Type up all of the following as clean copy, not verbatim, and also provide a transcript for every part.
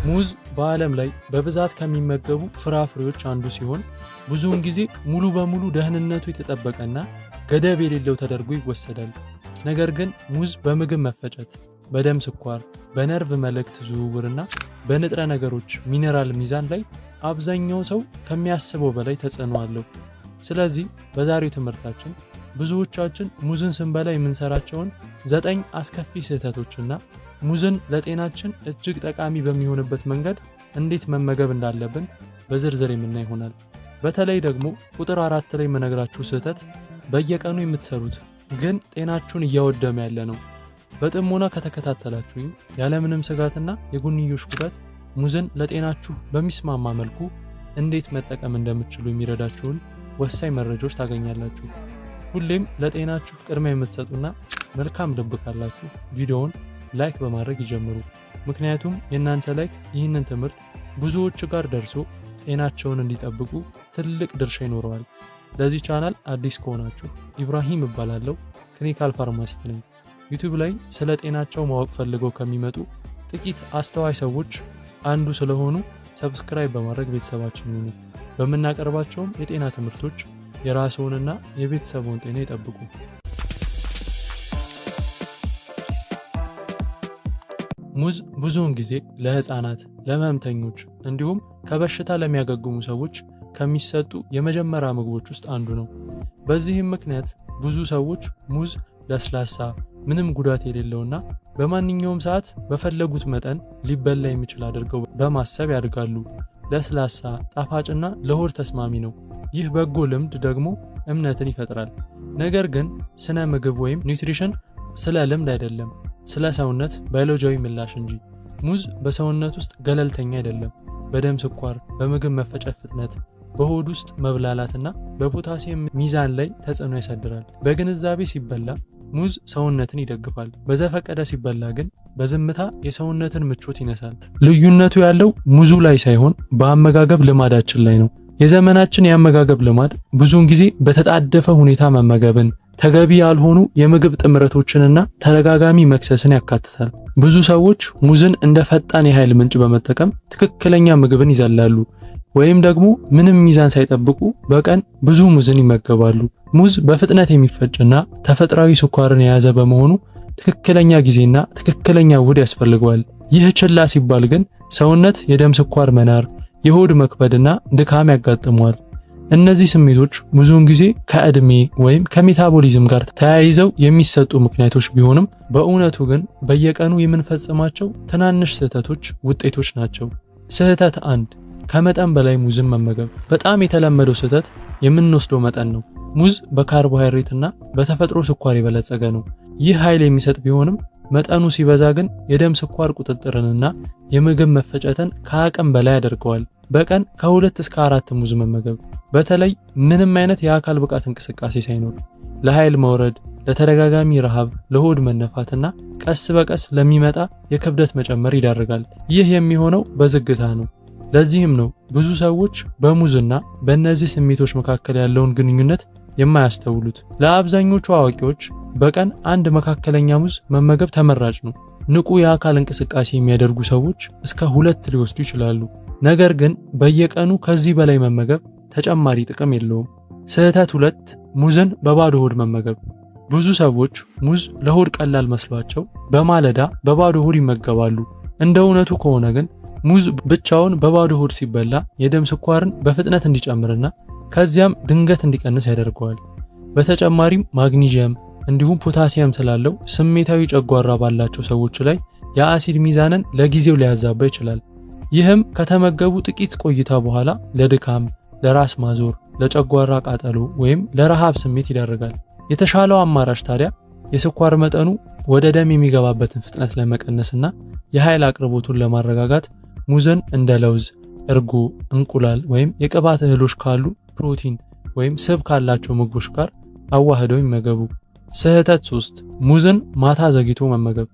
ሙዝ በዓለም ላይ በብዛት ከሚመገቡ ፍራፍሬዎች አንዱ ሲሆን ብዙውን ጊዜ ሙሉ በሙሉ ደህንነቱ የተጠበቀና ገደብ የሌለው ተደርጎ ይወሰዳል። ነገር ግን ሙዝ በምግብ መፈጨት፣ በደም ስኳር፣ በነርቭ መልእክት ዝውውርና በንጥረ ነገሮች ሚነራል ሚዛን ላይ አብዛኛው ሰው ከሚያስበው በላይ ተጽዕኖ አለው። ስለዚህ በዛሬው ትምህርታችን ብዙዎቻችን ሙዝን ስንበላ የምንሰራቸውን 9 አስከፊ ስህተቶችና ሙዝን ለጤናችን እጅግ ጠቃሚ በሚሆንበት መንገድ እንዴት መመገብ እንዳለብን በዝርዝር የምናይ ይሆናል። በተለይ ደግሞ ቁጥር 4 ላይ የምነግራችሁ ስህተት በየቀኑ የምትሰሩት ግን ጤናችሁን እያወደመ ያለ ነው። በጥሞና ከተከታተላችሁኝ ያለምንም ስጋትና የጎንዮሽ ጉዳት ሙዝን ለጤናችሁ በሚስማማ መልኩ እንዴት መጠቀም እንደምትችሉ የሚረዳችሁን ወሳኝ መረጃዎች ታገኛላችሁ። ሁሌም ለጤናችሁ ቅድሚያ የምትሰጡና መልካም ልብ ካላችሁ ቪዲዮውን ላይክ በማድረግ ይጀምሩ። ምክንያቱም የእናንተ ላይክ ይህንን ትምህርት ብዙዎች ጋር ደርሶ ጤናቸውን እንዲጠብቁ ትልቅ ድርሻ ይኖረዋል። ለዚህ ቻናል አዲስ ከሆናችሁ ኢብራሂም እባላለሁ፣ ክሊኒካል ፋርማሲስት ነኝ። ዩቲዩብ ላይ ስለ ጤናቸው ማወቅ ፈልገው ከሚመጡ ጥቂት አስተዋይ ሰዎች አንዱ ስለሆኑ ሰብስክራይብ በማድረግ ቤተሰባችን ይሁኑ። በመናቀርባቸውም የጤና ትምህርቶች የራስዎንና የቤተሰቦን ጤና ይጠብቁ። ሙዝ ብዙውን ጊዜ ለህፃናት፣ ለህመምተኞች እንዲሁም ከበሽታ ለሚያገግሙ ሰዎች ከሚሰጡ የመጀመሪያ ምግቦች ውስጥ አንዱ ነው። በዚህም ምክንያት ብዙ ሰዎች ሙዝ ለስላሳ፣ ምንም ጉዳት የሌለውና በማንኛውም ሰዓት በፈለጉት መጠን ሊበላ የሚችል አድርገው በማሰብ ያድጋሉ። ለስላሳ፣ ጣፋጭና ለሆድ ተስማሚ ነው። ይህ በጎ ልምድ ደግሞ እምነትን ይፈጥራል። ነገር ግን ስነ ምግብ ወይም ኒውትሪሽን ስለ ልምድ አይደለም፣ ስለ ሰውነት ባዮሎጂያዊ ምላሽ እንጂ። ሙዝ በሰውነት ውስጥ ገለልተኛ አይደለም። በደም ስኳር፣ በምግብ መፈጨት ፍጥነት፣ በሆድ ውስጥ መብላላትና በፖታሲየም ሚዛን ላይ ተጽዕኖ ያሳድራል። በግንዛቤ ሲበላ ሙዝ ሰውነትን ይደግፋል። በዘፈቀደ ሲበላ ግን በዝምታ የሰውነትን ምቾት ይነሳል። ልዩነቱ ያለው ሙዙ ላይ ሳይሆን በአመጋገብ ልማዳችን ላይ ነው። የዘመናችን የአመጋገብ ልማድ ብዙውን ጊዜ በተጣደፈ ሁኔታ መመገብን፣ ተገቢ ያልሆኑ የምግብ ጥምረቶችንና ተደጋጋሚ መክሰስን ያካትታል። ብዙ ሰዎች ሙዝን እንደ ፈጣን የኃይል ምንጭ በመጠቀም ትክክለኛ ምግብን ይዘላሉ፣ ወይም ደግሞ ምንም ሚዛን ሳይጠብቁ በቀን ብዙ ሙዝን ይመገባሉ። ሙዝ በፍጥነት የሚፈጭና ተፈጥሯዊ ስኳርን የያዘ በመሆኑ ትክክለኛ ጊዜና ትክክለኛ ውህድ ያስፈልገዋል። ይህ ችላ ሲባል ግን ሰውነት የደም ስኳር መናር፣ የሆድ መክበድና ድካም ያጋጥመዋል። እነዚህ ስሜቶች ብዙውን ጊዜ ከእድሜ ወይም ከሜታቦሊዝም ጋር ተያይዘው የሚሰጡ ምክንያቶች ቢሆንም በእውነቱ ግን በየቀኑ የምንፈጽማቸው ትናንሽ ስህተቶች ውጤቶች ናቸው። ስህተት 1፣ ከመጠን በላይ ሙዝን መመገብ። በጣም የተለመደው ስህተት የምንወስደው መጠን ነው። ሙዝ በካርቦሃይድሬትና በተፈጥሮ ስኳር የበለጸገ ነው። ይህ ኃይል የሚሰጥ ቢሆንም መጠኑ ሲበዛ ግን የደም ስኳር ቁጥጥርንና የምግብ መፈጨትን ከአቅም በላይ ያደርገዋል። በቀን ከ2 እስከ 4 ሙዝ መመገብ፣ በተለይ ምንም አይነት የአካል ብቃት እንቅስቃሴ ሳይኖር፣ ለኃይል መውረድ፣ ለተደጋጋሚ ረሃብ፣ ለሆድ መነፋትና ቀስ በቀስ ለሚመጣ የክብደት መጨመር ይዳርጋል። ይህ የሚሆነው በዝግታ ነው። ለዚህም ነው ብዙ ሰዎች በሙዝና በእነዚህ ስሜቶች መካከል ያለውን ግንኙነት የማያስተውሉት። ለአብዛኞቹ አዋቂዎች በቀን አንድ መካከለኛ ሙዝ መመገብ ተመራጭ ነው። ንቁ የአካል እንቅስቃሴ የሚያደርጉ ሰዎች እስከ 2 ሊወስዱ ይችላሉ። ነገር ግን በየቀኑ ከዚህ በላይ መመገብ ተጨማሪ ጥቅም የለውም። ስህተት 2፣ ሙዝን በባዶ ሆድ መመገብ። ብዙ ሰዎች ሙዝ ለሆድ ቀላል መስሏቸው በማለዳ በባዶ ሆድ ይመገባሉ። እንደ እውነቱ ከሆነ ግን ሙዝ ብቻውን በባዶ ሆድ ሲበላ የደም ስኳርን በፍጥነት እንዲጨምርና ከዚያም ድንገት እንዲቀንስ ያደርገዋል። በተጨማሪም ማግኒዥየም እንዲሁም ፖታሲየም ስላለው ስሜታዊ ጨጓራ ባላቸው ሰዎች ላይ የአሲድ ሚዛንን ለጊዜው ሊያዛባ ይችላል። ይህም ከተመገቡ ጥቂት ቆይታ በኋላ ለድካም፣ ለራስ ማዞር፣ ለጨጓራ ቃጠሎ ወይም ለረሃብ ስሜት ይዳርጋል። የተሻለው አማራጭ ታዲያ የስኳር መጠኑ ወደ ደም የሚገባበትን ፍጥነት ለመቀነስና የኃይል አቅርቦቱን ለማረጋጋት ሙዝን እንደ ለውዝ፣ እርጎ፣ እንቁላል ወይም የቅባት እህሎች ካሉ ፕሮቲን ወይም ስብ ካላቸው ምግቦች ጋር አዋህደው ይመገቡ። ስህተት 3፣ ሙዝን ማታ ዘግይቶ መመገብ።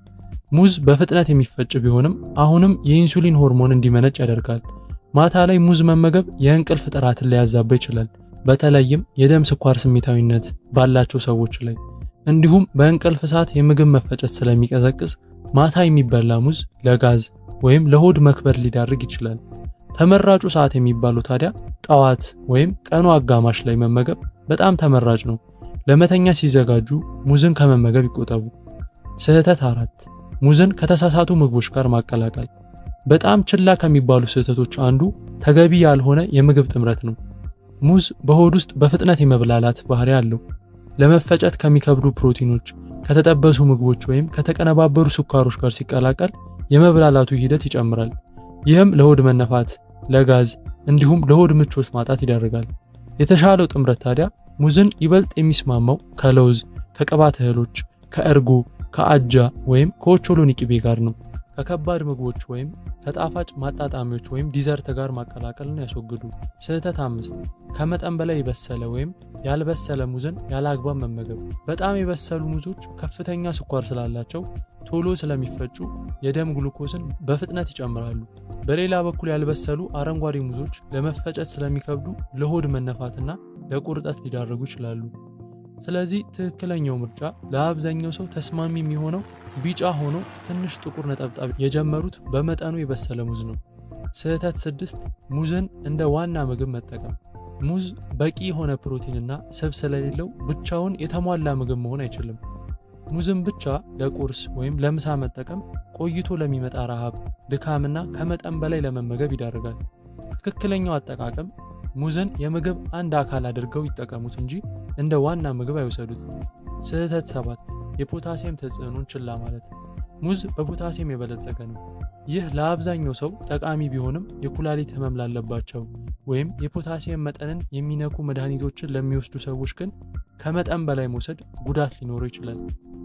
ሙዝ በፍጥነት የሚፈጭ ቢሆንም አሁንም የኢንሱሊን ሆርሞን እንዲመነጭ ያደርጋል። ማታ ላይ ሙዝ መመገብ የእንቅልፍ ጥራትን ሊያዛባ ይችላል፣ በተለይም የደም ስኳር ስሜታዊነት ባላቸው ሰዎች ላይ። እንዲሁም በእንቅልፍ ሰዓት የምግብ መፈጨት ስለሚቀዘቅዝ ማታ የሚበላ ሙዝ ለጋዝ ወይም ለሆድ መክበድ ሊዳርግ ይችላል። ተመራጩ ሰዓት የሚባለው ታዲያ ጠዋት ወይም ቀኑ አጋማሽ ላይ መመገብ በጣም ተመራጭ ነው። ለመተኛ ሲዘጋጁ ሙዝን ከመመገብ ይቆጠቡ። ስህተት 4 ሙዝን ከተሳሳቱ ምግቦች ጋር ማቀላቀል። በጣም ችላ ከሚባሉ ስህተቶች አንዱ ተገቢ ያልሆነ የምግብ ጥምረት ነው። ሙዝ በሆድ ውስጥ በፍጥነት የመብላላት ባህሪ አለው። ለመፈጨት ከሚከብዱ ፕሮቲኖች፣ ከተጠበሱ ምግቦች ወይም ከተቀነባበሩ ስኳሮች ጋር ሲቀላቀል የመብላላቱ ሂደት ይጨምራል። ይህም ለሆድ መነፋት፣ ለጋዝ እንዲሁም ለሆድ ምቾት ማጣት ይዳርጋል። የተሻለው ጥምረት ታዲያ ሙዝን ይበልጥ የሚስማማው ከለውዝ፣ ከቅባት እህሎች፣ ከእርጎ፣ ከአጃ ወይም ከኦቾሎኒ ቅቤ ጋር ነው። ከከባድ ምግቦች ወይም ከጣፋጭ ማጣጣሚዎች ወይም ዲዘርት ጋር ማቀላቀልን ያስወግዱ። ስህተት 5 ከመጠን በላይ የበሰለ ወይም ያልበሰለ ሙዝን ያለአግባብ መመገብ። በጣም የበሰሉ ሙዞች ከፍተኛ ስኳር ስላላቸው ቶሎ ስለሚፈጩ የደም ግሉኮስን በፍጥነት ይጨምራሉ። በሌላ በኩል ያልበሰሉ አረንጓዴ ሙዞች ለመፈጨት ስለሚከብዱ ለሆድ መነፋትና ለቁርጠት ሊዳረጉ ይችላሉ። ስለዚህ ትክክለኛው ምርጫ ለአብዛኛው ሰው ተስማሚ የሚሆነው ቢጫ ሆኖ ትንሽ ጥቁር ነጠብጣብ የጀመሩት በመጠኑ የበሰለ ሙዝ ነው። ስህተት 6 ሙዝን እንደ ዋና ምግብ መጠቀም። ሙዝ በቂ የሆነ ፕሮቲንና ስብ ስለሌለው ብቻውን የተሟላ ምግብ መሆን አይችልም። ሙዝን ብቻ ለቁርስ ወይም ለምሳ መጠቀም ቆይቶ ለሚመጣ ረሃብ፣ ድካምና ከመጠን በላይ ለመመገብ ይዳርጋል። ትክክለኛው አጠቃቀም ሙዝን የምግብ አንድ አካል አድርገው ይጠቀሙት እንጂ እንደ ዋና ምግብ አይወሰዱት። ስህተት 7 የፖታሲየም ተጽዕኖን ችላ ማለት። ሙዝ በፖታሲየም የበለጸገ ነው። ይህ ለአብዛኛው ሰው ጠቃሚ ቢሆንም የኩላሊት ህመም ላለባቸው ወይም የፖታሲየም መጠንን የሚነኩ መድኃኒቶችን ለሚወስዱ ሰዎች ግን ከመጠን በላይ መውሰድ ጉዳት ሊኖረው ይችላል።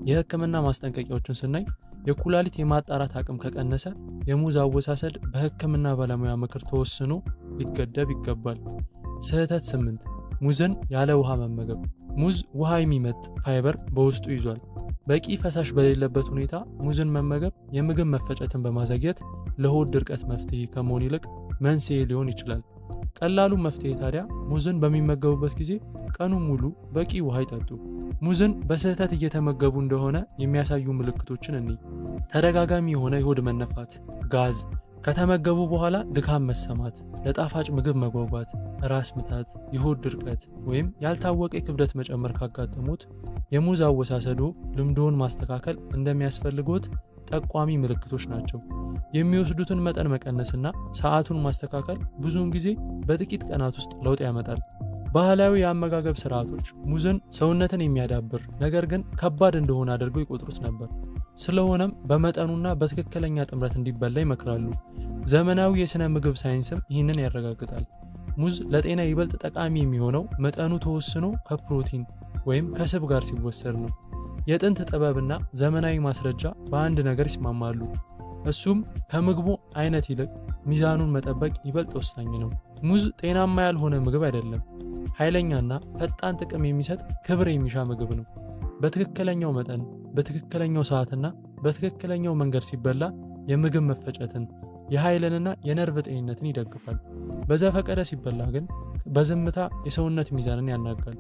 የህክምና ማስጠንቀቂያዎችን ስናይ የኩላሊት የማጣራት አቅም ከቀነሰ የሙዝ አወሳሰድ በህክምና ባለሙያ ምክር ተወስኖ ሊገደብ ይገባል። ስህተት 8 ሙዝን ያለ ውሃ መመገብ። ሙዝ ውሃ የሚመጥ ፋይበር በውስጡ ይዟል። በቂ ፈሳሽ በሌለበት ሁኔታ ሙዝን መመገብ የምግብ መፈጨትን በማዘግየት ለሆድ ድርቀት መፍትሄ ከመሆን ይልቅ መንስኤ ሊሆን ይችላል። ቀላሉ መፍትሄ ታዲያ ሙዝን በሚመገቡበት ጊዜ ቀኑን ሙሉ በቂ ውሃ ይጠጡ። ሙዝን በስህተት እየተመገቡ እንደሆነ የሚያሳዩ ምልክቶችን እንይ። ተደጋጋሚ የሆነ የሆድ መነፋት፣ ጋዝ፣ ከተመገቡ በኋላ ድካም መሰማት፣ ለጣፋጭ ምግብ መጓጓት፣ ራስ ምታት፣ የሆድ ድርቀት ወይም ያልታወቀ የክብደት መጨመር ካጋጠሙት የሙዝ አወሳሰዶ ልምዶን ማስተካከል እንደሚያስፈልጎት ጠቋሚ ምልክቶች ናቸው። የሚወስዱትን መጠን መቀነስና ሰዓቱን ማስተካከል ብዙውን ጊዜ በጥቂት ቀናት ውስጥ ለውጥ ያመጣል። ባህላዊ የአመጋገብ ስርዓቶች ሙዝን ሰውነትን የሚያዳብር ነገር ግን ከባድ እንደሆነ አድርገው ይቆጥሩት ነበር። ስለሆነም በመጠኑና በትክክለኛ ጥምረት እንዲበላ ይመክራሉ። ዘመናዊ የሥነ ምግብ ሳይንስም ይህንን ያረጋግጣል። ሙዝ ለጤና ይበልጥ ጠቃሚ የሚሆነው መጠኑ ተወስኖ ከፕሮቲን ወይም ከስብ ጋር ሲወሰድ ነው። የጥንት ጥበብና ዘመናዊ ማስረጃ በአንድ ነገር ይስማማሉ። እሱም ከምግቡ አይነት ይልቅ ሚዛኑን መጠበቅ ይበልጥ ወሳኝ ነው። ሙዝ ጤናማ ያልሆነ ምግብ አይደለም። ኃይለኛና ፈጣን ጥቅም የሚሰጥ ክብር የሚሻ ምግብ ነው። በትክክለኛው መጠን፣ በትክክለኛው ሰዓትና በትክክለኛው መንገድ ሲበላ የምግብ መፈጨትን፣ የኃይልንና የነርቭ ጤንነትን ይደግፋል። በዘፈቀደ ሲበላ ግን በዝምታ የሰውነት ሚዛንን ያናጋል።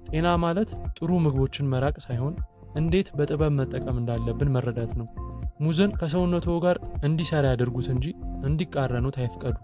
ጤና ማለት ጥሩ ምግቦችን መራቅ ሳይሆን እንዴት በጥበብ መጠቀም እንዳለብን መረዳት ነው። ሙዝን ከሰውነቱ ጋር እንዲሰራ ያድርጉት እንጂ እንዲቃረኑት አይፍቀዱ።